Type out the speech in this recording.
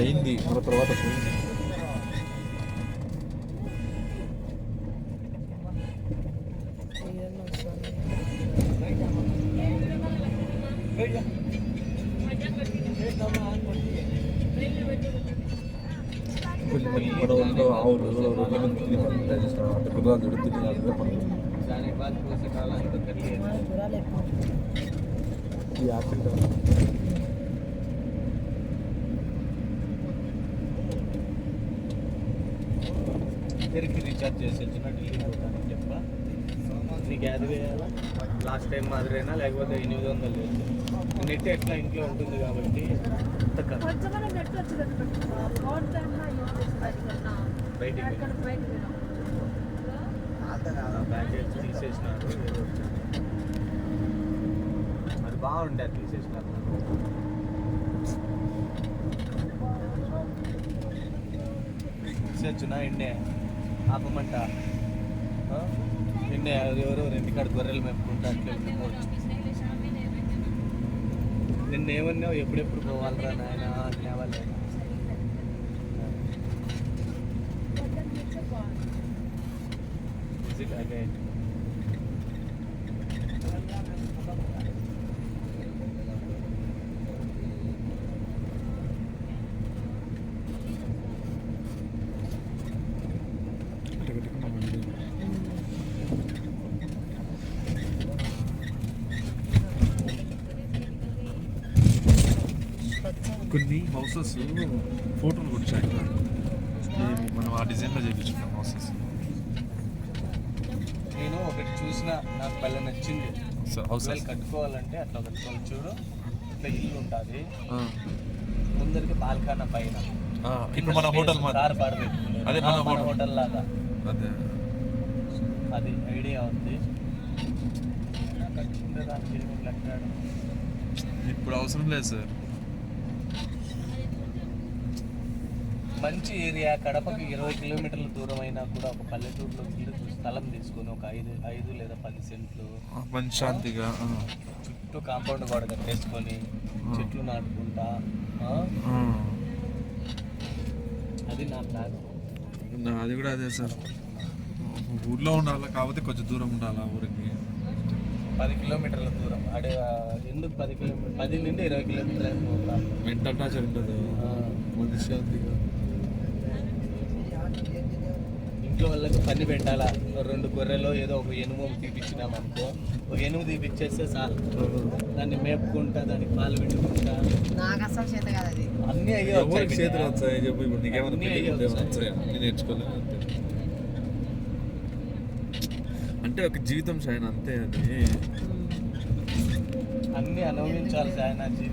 అయింది మన తర్వాత పోయింది. కొన్ని పడవల్లో ఆవులు రోడ్ల మీద తిని పండుగ చేస్తారు. అంటే గుర్రాలు చూడు తిని ఈ యాక్సిడెంట్ ఇద్దరికి రీఛార్జ్ చేసి వచ్చిన ఢిల్లీ పోతానని చెప్ప నీకు అది వేయాలా లాస్ట్ టైం మాదిరైనా లేకపోతే 800 లేదు నెట్ ఎట్లా ఇంట్లో ఉంటుంది కాబట్టి ప్యాకేజ్ తీసేసినారు ఏదో అది బాగుండే అది తీసేసినారు. తీసేచ్చునా ఎండే ఆపమంట ఎండే ఎవరో ఇంటికాడ గొర్రెలు మెప్పుకుంటా అట్లా వెళ్ళిపోవచ్చు. నిన్న ఏమన్నావు ఎప్పుడెప్పుడు పోవాలరా నాయన అనేవాళ్ళే. కొన్ని హౌసెస్ ఫోటోలు కొట్టాయి మనం ఆ డిజైన్లో చేయించుకున్నాం హౌసెస్. నేను ఒకటి చూసిన నాకు భలే నచ్చింది. హౌసెస్ కట్టుకోవాలంటే అట్లా కట్టుకోవాలి చూడు. ఇట్లా ఇల్లు ఉంటుంది ముందరికి బాల్కనా పైన ఇప్పుడు మన హోటల్ కార్ బార్ పెట్టుకున్నారు. అదే మన హోటల్ లాగా అదే అది ఐడియా ఉంది. కట్టుకుంటే దానికి లెక్కాడు ఇప్పుడు అవసరం లేదు సార్. మంచి ఏరియా కడపకి 20 కిలోమీటర్ల దూరం అయినా కూడా ఒక పల్లెటూరులో ఇల్లు స్థలం తీసుకొని ఒక 5 లేదా 10 సెంట్లు మంచి శాంతిగా చుట్టూ కాంపౌండ్ గోడ కట్టేసుకొని చెట్లు నాటుకుంటా అది నా ప్లాన్. అది కూడా అదే సార్. ఊర్లో ఉండాలి కాకపోతే కొంచెం దూరం ఉండాలి ఊరికి. 10 కిలోమీటర్ల దూరం అడే ఎందుకు 10 కిలోమీటర్ 10 నుండి 20 కిలోమీటర్లు మెంటల్ టార్చర్ ఉంటుంది మంచి శాంతిగా. ఇంట్లో వాళ్ళకి పని పెట్టాలా 2 గొర్రెలో ఏదో ఒక ఎనుము తీపిచ్చినామనుకో ఒక ఎనుము తీపిచ్చేస్తే చాలు. దాన్ని మేపుకుంటా దానికి పాలు పెట్టుకుంటా అన్నీ అయ్యే చేతులు వచ్చాయి చెప్పు. ఇప్పుడు నీకేమైనా నేర్చుకోలేదు అంటే ఒక జీవితం షైన్ అంతే. అది అన్నీ అనుభవించాలి ఆయన జీవితం.